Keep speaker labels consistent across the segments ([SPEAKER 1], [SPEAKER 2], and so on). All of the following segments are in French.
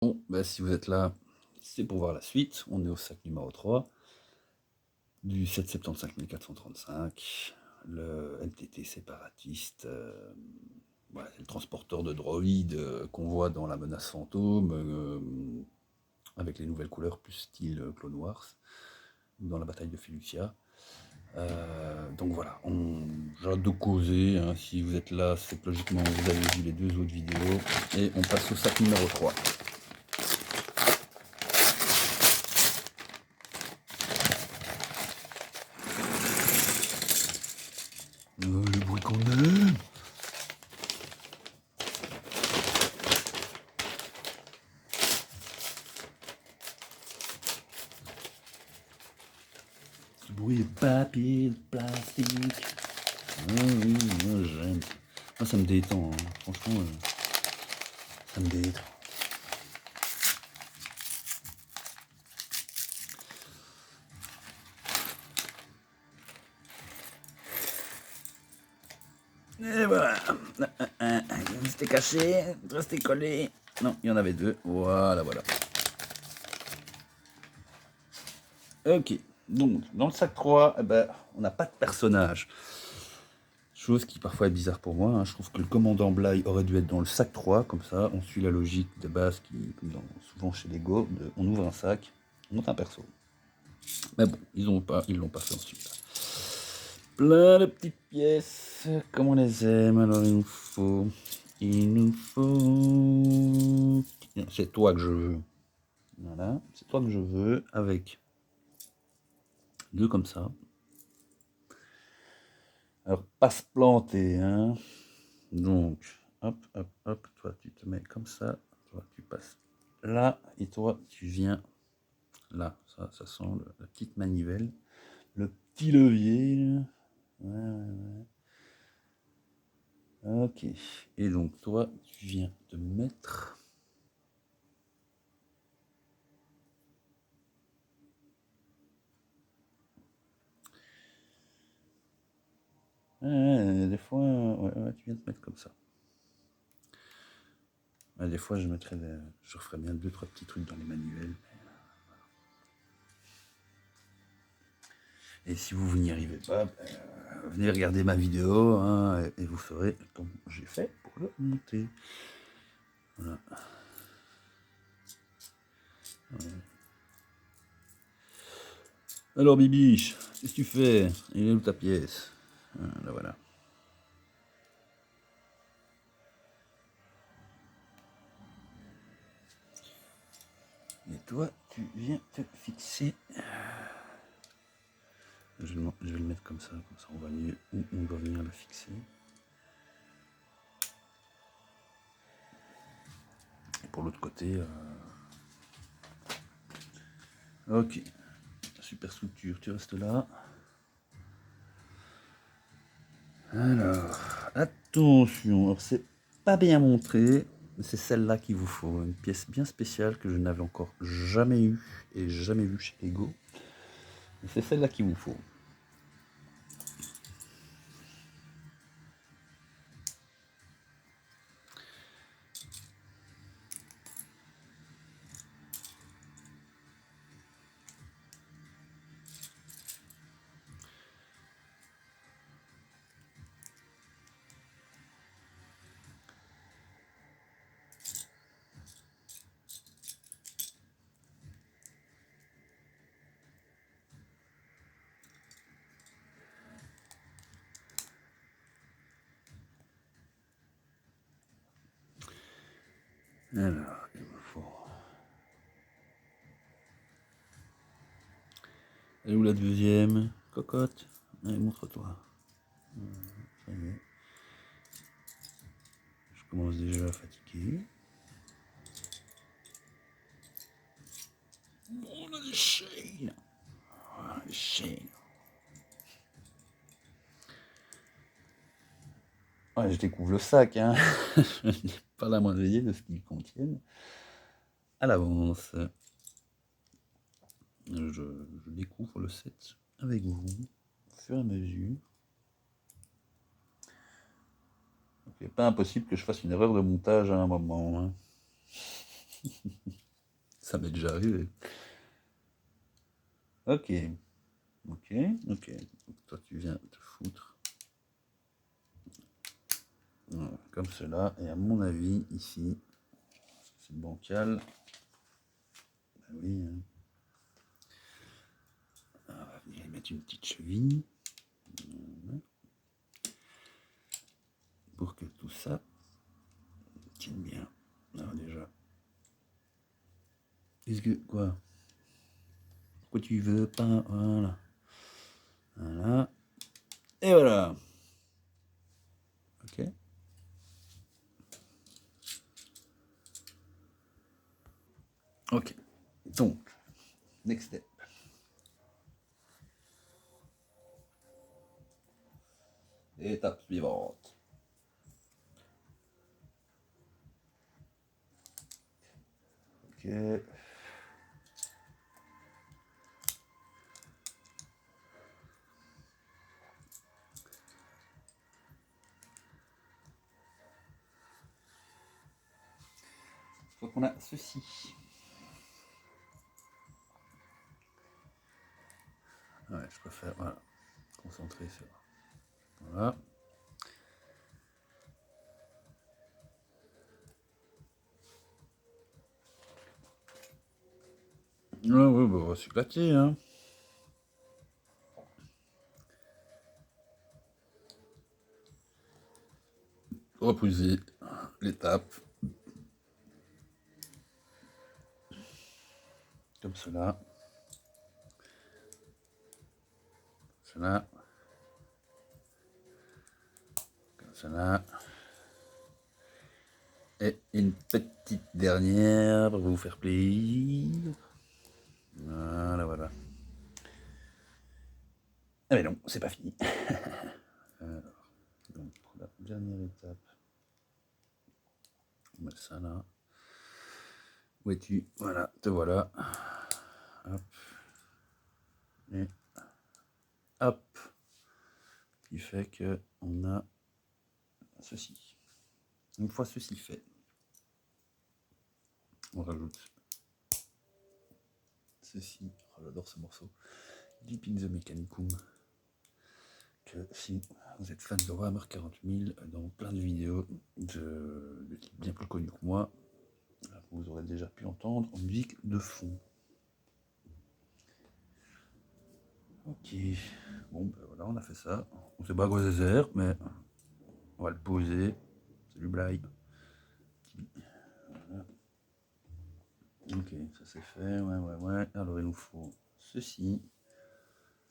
[SPEAKER 1] Bon, bah, si vous êtes là, c'est pour voir la suite. On est au sac numéro 3 du 775 435, le MTT séparatiste. Voilà, c'est le transporteur de droïdes qu'on voit dans la menace fantôme, avec les nouvelles couleurs plus style Clone Wars, ou dans la bataille de Felucia. Donc voilà, j'ai hâte de causer. Hein. Si vous êtes là, c'est que logiquement vous avez vu les deux autres vidéos. Et on passe au sac numéro 3. Le bruit qu'on aime. Ce bruit de papier, de plastique. Oui, moi j'aime. Moi ça me détend, hein. Franchement, ça me détend. Et voilà. C'était caché, resté collé. Non, il y en avait deux. Voilà, voilà. Ok, donc dans le sac 3, eh ben, on n'a pas de personnage. Chose qui parfois est bizarre pour moi. Hein. Je trouve que le commandant Bly aurait dû être dans le sac 3, comme ça on suit la logique de base qui, comme souvent chez Lego, on ouvre un sac, on monte un perso. Mais bon, ils l'ont pas fait ensuite. Plein de petites pièces, comme on les aime. Alors il nous faut, c'est toi que je veux. Voilà, c'est toi que je veux, avec deux comme ça. Alors pas se planter, hein. Donc, hop, hop, hop, toi tu te mets comme ça, toi tu passes là, et toi tu viens là. Ça sent la petite manivelle, le petit levier. Ouais, ouais, ouais. Ok, et donc toi tu viens te mettre. Des fois, ouais, tu viens te mettre comme ça. Des fois, je referais bien 2-3 petits trucs dans les manuels. Et si vous n'y arrivez pas, venez regarder ma vidéo, hein, et vous ferez comme j'ai fait pour le monter. Voilà. Ouais. Alors Bibiche, qu'est-ce que tu fais? Il est où ta pièce? Là voilà. Et toi, tu viens te fixer. Je vais le mettre comme ça on va mieux où on doit venir le fixer. Et pour l'autre côté, ok. Super structure, tu restes là. Alors, attention, alors c'est pas bien montré, mais c'est celle-là qu'il vous faut. Une pièce bien spéciale que je n'avais encore jamais eue et jamais vue chez Lego. C'est celle-là qu'il vous faut. Alors, il me faut. Elle est où la deuxième? Cocotte? Allez, montre-toi. Ça y est. Je commence déjà à fatiguer. On a des chaînes. Ah, des chaînes. Ouais, je découvre le sac, hein. Je n'ai pas la moindre idée de ce qu'ils contiennent. À l'avance. Je découvre le set avec vous, au fur et à mesure. Il n'est pas impossible que je fasse une erreur de montage à un moment. Hein. Ça m'est déjà arrivé. Ok. Ok. Donc, toi, tu viens te foutre. Voilà, comme cela. Et à mon avis, ici, c'est bancal. Ben oui. Hein. On va venir y mettre une petite cheville. Voilà. Pour que tout ça tienne bien. Alors déjà. Est-ce que... Quoi? Pourquoi tu veux pas? Voilà. Voilà. Et voilà. Ok. Ok. Donc, next step. Étape suivante. Ok. Je crois qu'on a ceci. Ouais, je préfère, voilà, concentrer sur... Voilà. Ouais, ouais, bah, on va s'éclater, hein. Reposer l'étape. Comme cela. Cela. Comme cela. Et une petite dernière pour vous faire plaisir. Voilà, voilà. Ah mais non, c'est pas fini. Alors, donc pour la dernière étape, on met ça là. Où es-tu? Voilà, te voilà. Hop. Et hop. Qui fait que on a ceci. Une fois ceci fait, on rajoute ceci. Oh, j'adore ce morceau. Deep in the Mechanicum. Que si vous êtes fan de Warhammer 40 000, dans plein de vidéos de type bien plus connu que moi, vous aurez déjà pu entendre en musique de fond. Ok, bon ben voilà, on a fait ça. On sait pas à quoi ça sert, mais on va le poser. C'est du blague. Voilà. Ok, ça c'est fait, ouais. Alors il nous faut ceci,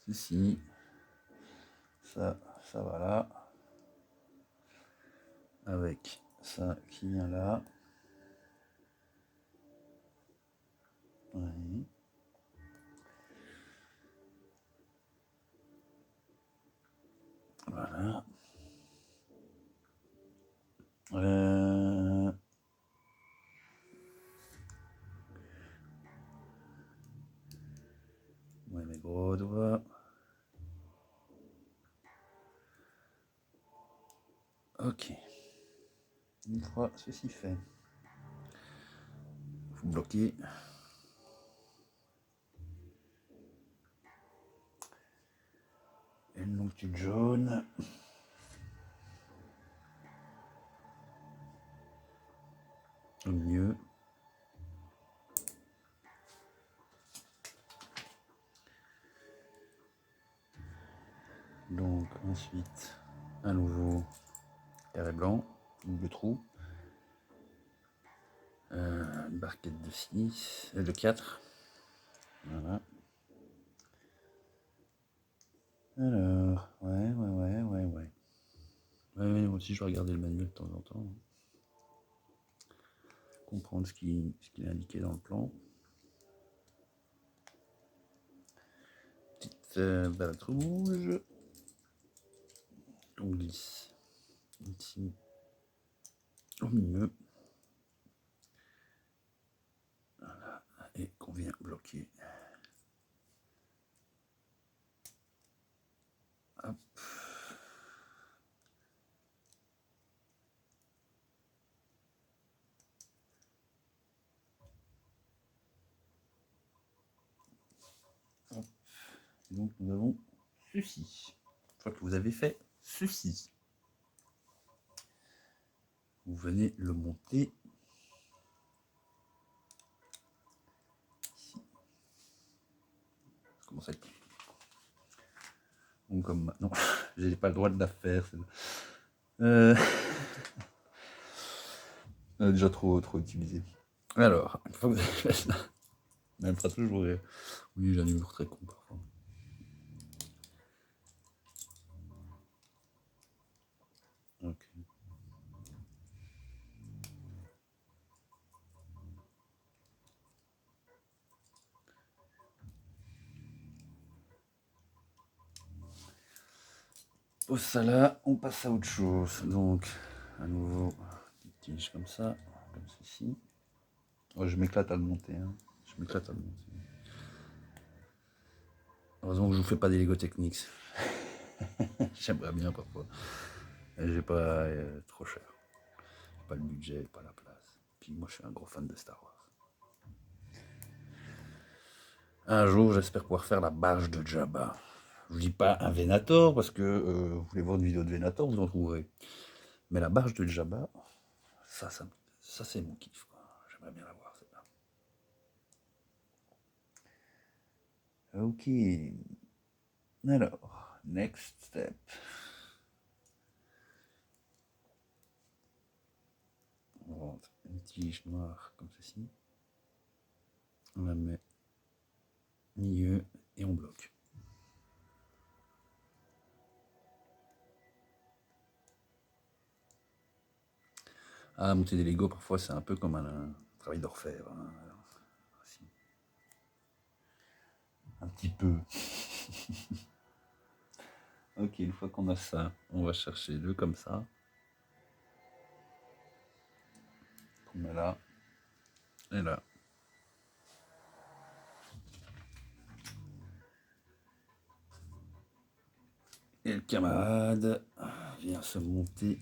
[SPEAKER 1] ceci, ça va là, avec ça qui vient là. Ouais. Voilà. Ouais, mes gros doigts. Ok. Une fois ceci fait, vous bloquez. Une longitude jaune. Au mieux. Donc ensuite, à nouveau, carré blanc, double trou. Une barquette de 6, de 4. Voilà. Alors, ouais. Ouais, moi aussi je vais regarder le manuel de temps en temps. Comprendre ce qu'il est indiqué dans le plan. Petite balade rouge. On glisse ici au milieu. Voilà. Et qu'on vient bloquer. Hop. Et donc nous avons ceci. Une fois que vous avez fait ceci, vous venez le monter ici. Ça commence à être... Donc comme maintenant, j'ai pas le droit de la faire. Déjà trop utilisé. Alors, une fois que vous avez fait ça, elle me fera toujours rire. Oui, j'ai un humour très con parfois. Ok. Pose ça là, on passe à autre chose. Donc, à nouveau, petite tige comme ça, comme ceci. Oh, je m'éclate à le monter. Hein. Je m'éclate à le monter. Heureusement que je vous fais pas des Lego Technics. J'aimerais bien parfois. J'ai pas trop cher. Pas le budget, pas la place. Puis moi, je suis un gros fan de Star Wars. Un jour, j'espère pouvoir faire la barge de Jabba. Je vous dis pas un Venator, parce que vous voulez voir une vidéo de Venator, vous en trouverez. Mais la barge de Jabba, ça c'est mon kiff. J'aimerais bien la voir, celle-là. Ok. Alors, next step. On rentre une tige noire comme ceci. On la met au milieu et on bloque. Ah, monter des Lego, parfois, c'est un peu comme un travail d'orfèvre. Hein. Un petit peu. Ok, une fois qu'on a ça, on va chercher deux comme ça. On met là. Et là. Et le camarade vient se monter.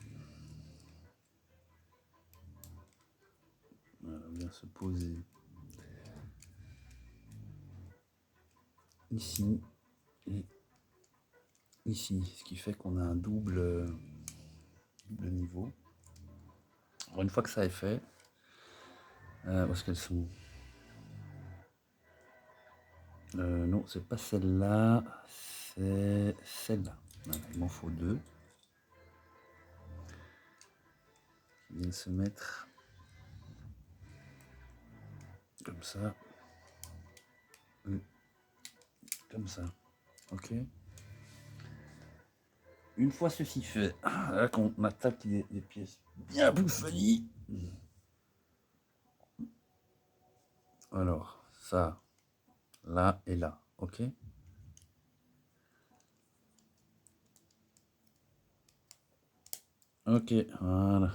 [SPEAKER 1] Voilà, vient se poser ici et ici. Ce qui fait qu'on a un double niveau. Alors une fois que ça est fait, où est-ce qu'elles sont? Non, c'est pas celle-là, c'est celle-là. Voilà, il m'en faut deux. Qui viennent se mettre comme ça. Comme ça. Ok. Une fois ceci fait, là qu'on attaque des pièces bien bouffonnies. Alors, ça, là et là, ok. Ok, voilà.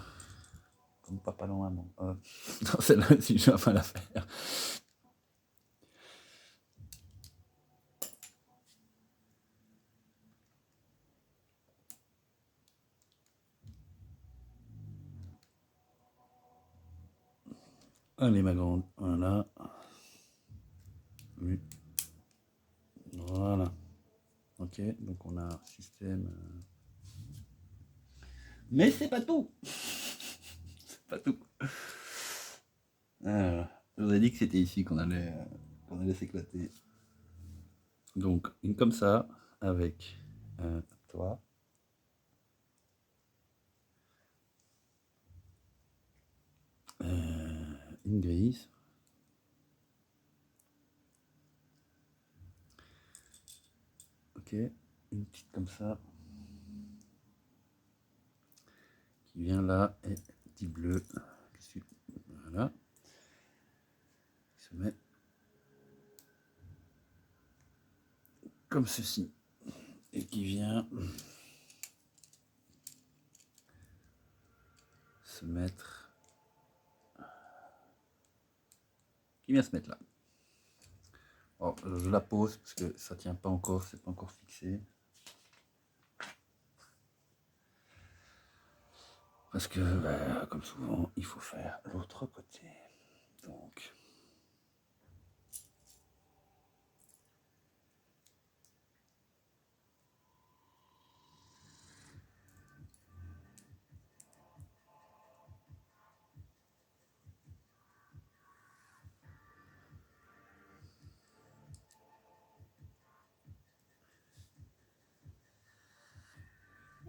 [SPEAKER 1] Comme papa non maman. Non, celle-là, si je vais enfin la faire. Allez, ma grande, voilà. Oui. Voilà. Ok, donc on a un système. Mais c'est pas tout. C'est pas tout. Alors, je vous ai dit que c'était ici qu'on allait s'éclater. Donc, une comme ça, avec toi. Une grise. Ok, une petite comme ça. Qui vient là, et petit bleu. Voilà. Qui se met comme ceci. Et qui vient se mettre. Qui vient se mettre là. Alors, je la pose parce que ça tient pas encore, c'est pas encore fixé. Parce que, bah, comme souvent, il faut faire l'autre côté. Donc,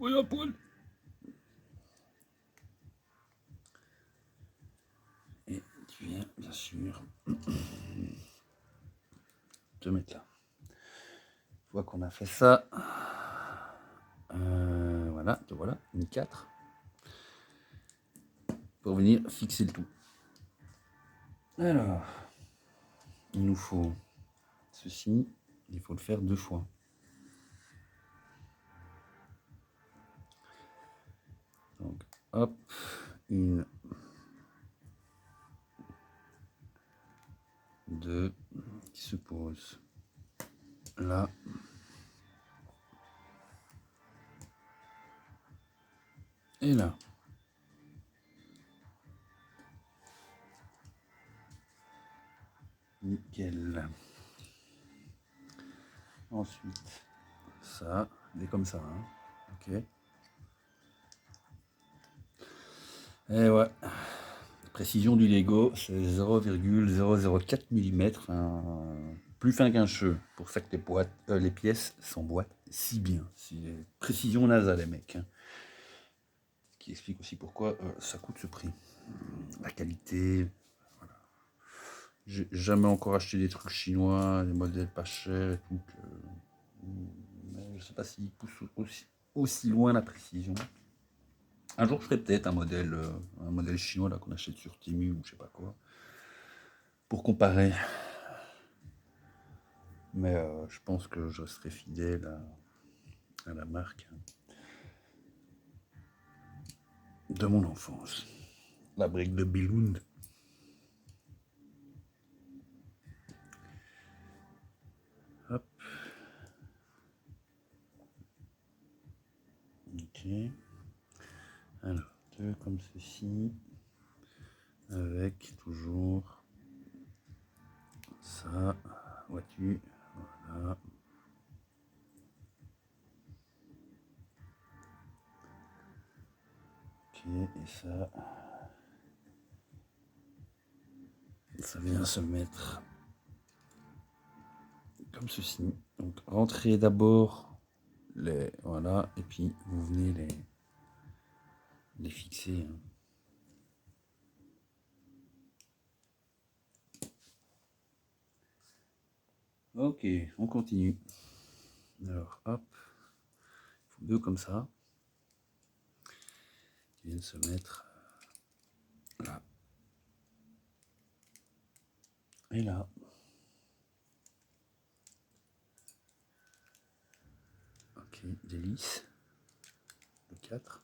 [SPEAKER 1] Oui, à poil. Et tu viens, bien sûr, te mettre là. Une fois qu'on a fait ça, voilà, te voilà, une 4. Pour venir fixer le tout. Alors, il nous faut ceci, il faut le faire 2 fois. Donc, hop, une, 2, qui se pose là. Et là. Nickel. Ensuite, ça, il est comme ça. Hein. Ok. Et ouais. Précision du Lego, c'est 0,004 mm. Plus fin qu'un cheveu. Pour ça que les pièces s'emboîtent si bien. C'est précision NASA, les mecs. Hein. Ce qui explique aussi pourquoi ça coûte ce prix. La qualité. Voilà. J'ai jamais encore acheté des trucs chinois, des modèles pas chers et tout. Mais je sais pas s'ils poussent aussi loin la précision. Un jour, je ferai peut-être un modèle chinois là qu'on achète sur Temu ou je sais pas quoi, pour comparer. Mais je pense que je serai fidèle à la marque de mon enfance. La brique de Billund. Hop. Ok. Alors, 2 comme ceci. Avec toujours ça. Vois-tu. Voilà. Ok, et ça vient se mettre comme ceci. Donc rentrez d'abord les, voilà, et puis vous venez les fixer. Hein. Ok, on continue. Alors hop, il faut 2 comme ça qui viennent se mettre là et là. Ok, délice. Le 4.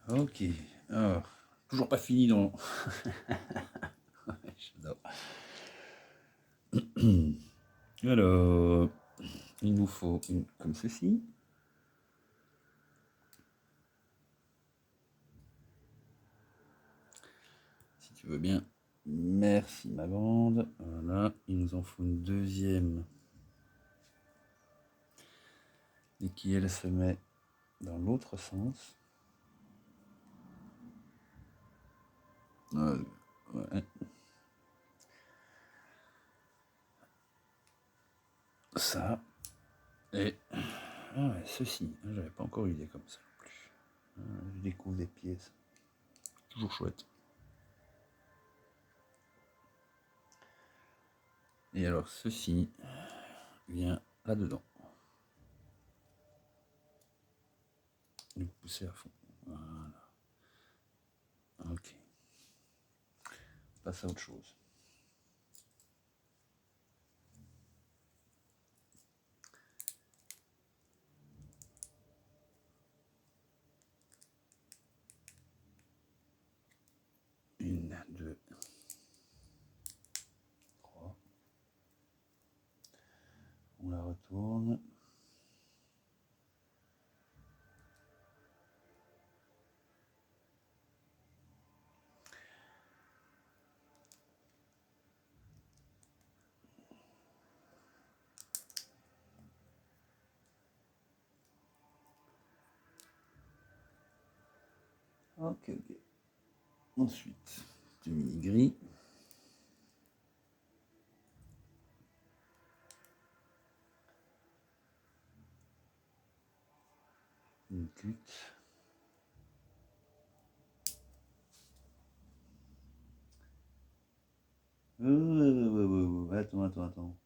[SPEAKER 1] Ok, alors, toujours pas fini dans... J'adore. Alors, il nous faut une comme ceci. Si tu veux bien. Merci ma bande. Voilà, il nous en faut une deuxième. Et qui elle se met dans l'autre sens. Ouais. Ça. Et ouais, ceci. J'avais pas encore eu idée comme ça non plus. Je découvre des pièces. Toujours chouette. Et alors ceci vient là-dedans. Vous poussez à fond. Voilà. Ok. On passe à autre chose. Une, 2, 3. On la retourne. Ok, ok. Ensuite, du mini gris. cut. Attends.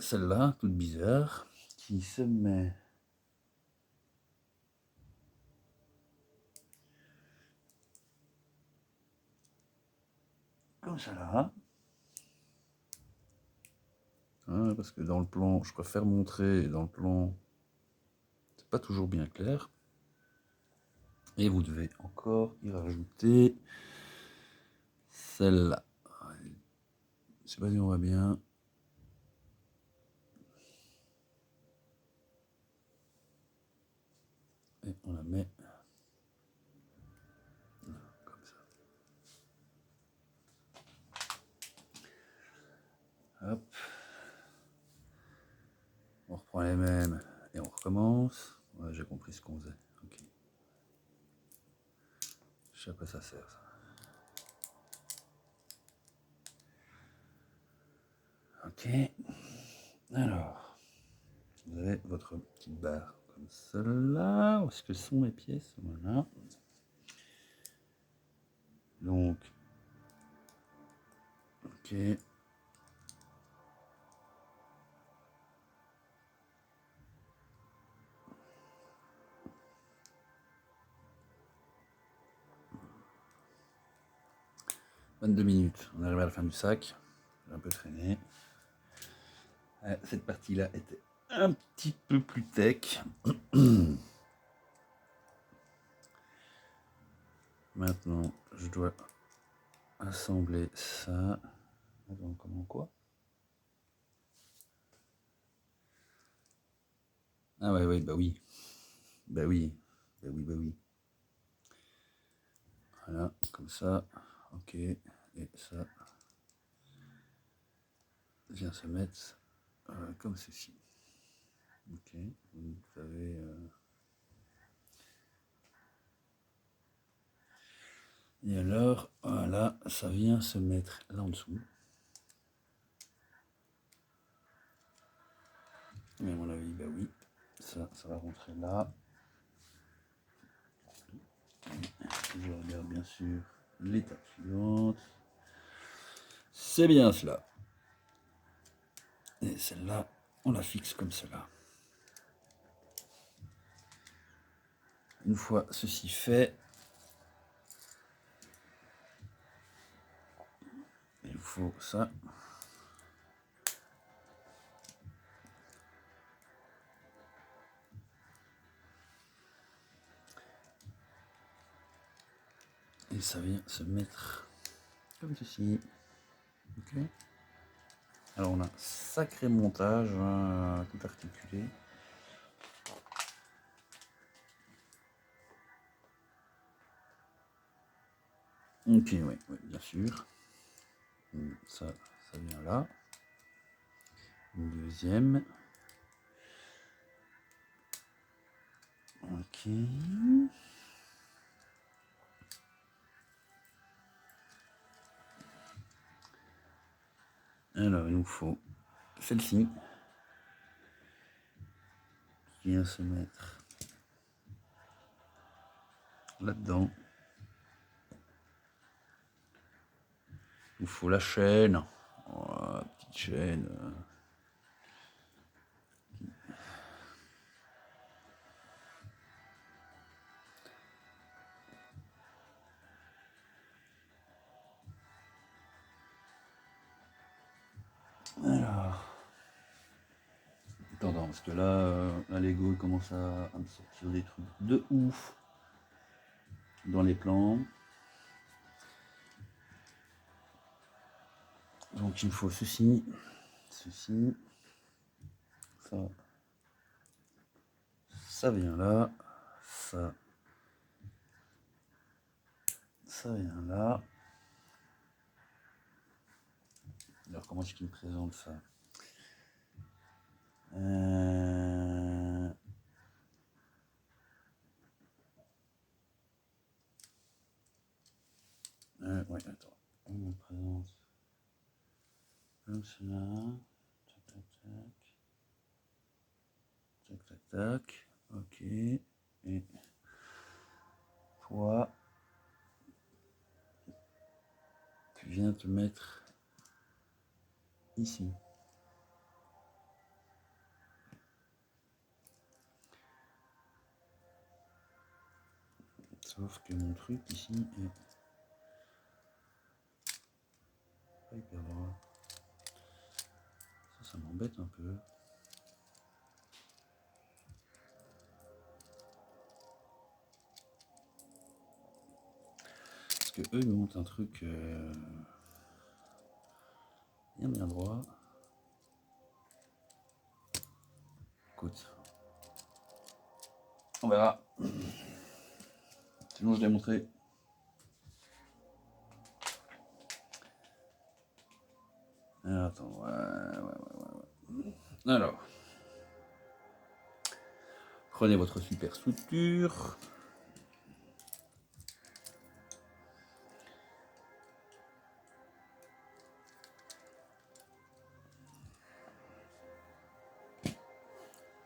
[SPEAKER 1] Celle-là, toute bizarre, qui se met comme ça là. Hein, parce que dans le plan, je préfère montrer, dans le plan, c'est pas toujours bien clair. Et vous devez encore y rajouter celle-là. Je sais pas si on voit bien. Et on la met là, comme ça. Hop. On reprend les mêmes et on recommence. Ouais, j'ai compris ce qu'on faisait. Ok. Je sais à quoi ça sert ça. Ok. Alors, vous avez votre petite barre comme celle-là. Où est-ce que sont mes pièces? Voilà. Donc, ok. « 22 minutes. On est arrivé à la fin du sac. J'ai un peu traîné. Cette partie-là était un petit peu plus tech. Maintenant, je dois assembler ça. Attends, comment quoi? Ah ouais, bah oui. Bah oui. Voilà, comme ça. Ok. Et ça vient se mettre comme ceci. Ok. Vous avez... Et alors, voilà, ça vient se mettre là en dessous. Mais à mon avis, bah oui. Ça va rentrer là. Je regarde bien sûr l'étape suivante. C'est bien cela. Et celle-là, on la fixe comme cela. Une fois ceci fait, il faut ça. Et ça vient se mettre comme ceci. Ok. Alors on a un sacré montage, tout articulé. Ok, oui, bien sûr. Ça vient là. Une deuxième. Ok. Alors il nous faut celle-ci qui vient se mettre là-dedans. Il nous faut la chaîne. Oh, petite chaîne. Alors. Attends, parce que là, Lego il commence à me sortir des trucs de ouf dans les plans. Donc il me faut ceci, ça vient là, ça vient là. Alors comment est-ce qu'il me présente ça? Ouais, attends, on me présente comme cela. Tac, tac, tac. Tac, tac, tac. Ok. Et toi, tu viens te mettre ici. Sauf que mon truc ici est pas hyper droit. Ça m'embête un peu. Parce que eux ils me montrent un truc bien droit. Écoute, on verra. Sinon je l'ai montré. Attends, ouais. Alors, prenez votre super structure.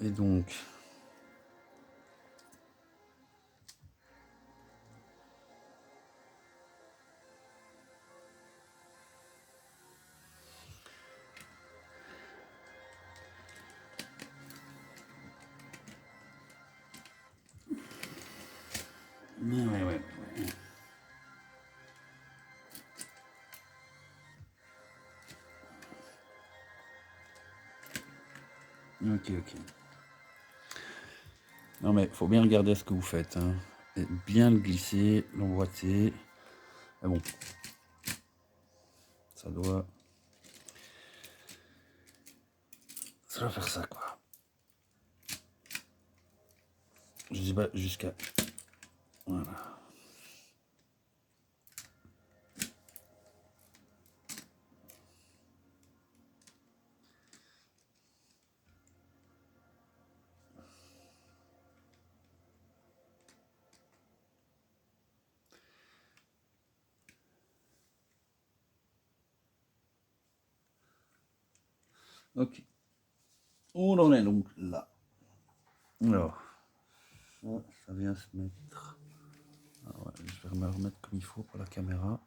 [SPEAKER 1] Et donc, ouais. Ok. Non mais faut bien regarder ce que vous faites, hein. Et bien le glisser, l'emboîter. Ah bon, ça doit faire ça quoi. Je sais pas jusqu'à. Voilà. Ok. On en est donc là. Alors, ça vient se mettre. Alors, ouais, je vais me remettre comme il faut pour la caméra.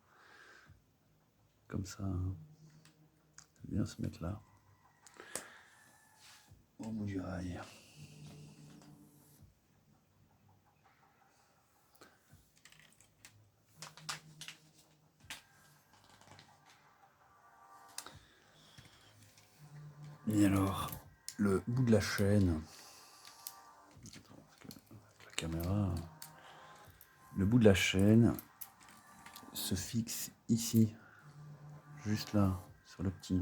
[SPEAKER 1] Comme ça, hein. Ça vient se mettre là. Au bout du rail. Et alors, le bout de la chaîne. Attends, parce que la caméra. Le bout de la chaîne se fixe ici, juste là, sur le petit.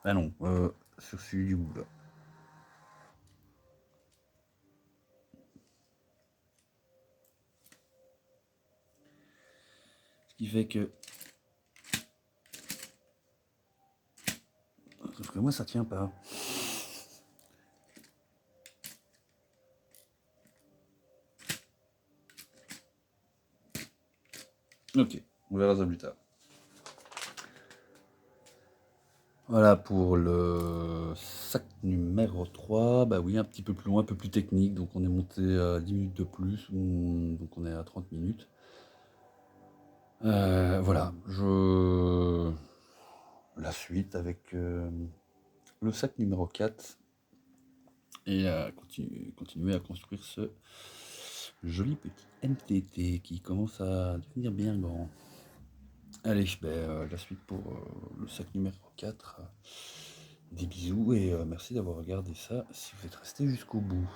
[SPEAKER 1] Ah non, sur celui du bout là. Ce qui fait que. Sauf que moi ça tient pas. Ok, on verra ça plus tard. Voilà pour le sac numéro 3. Bah oui, un petit peu plus loin, un peu plus technique. Donc on est monté à 10 minutes de plus. Donc on est à 30 minutes. Voilà, la suite avec le sac numéro 4. Et continuer à construire ce joli petit MTT qui commence à devenir bien grand. Allez, la suite pour le sac numéro 4. Des bisous et merci d'avoir regardé ça si vous êtes resté jusqu'au bout.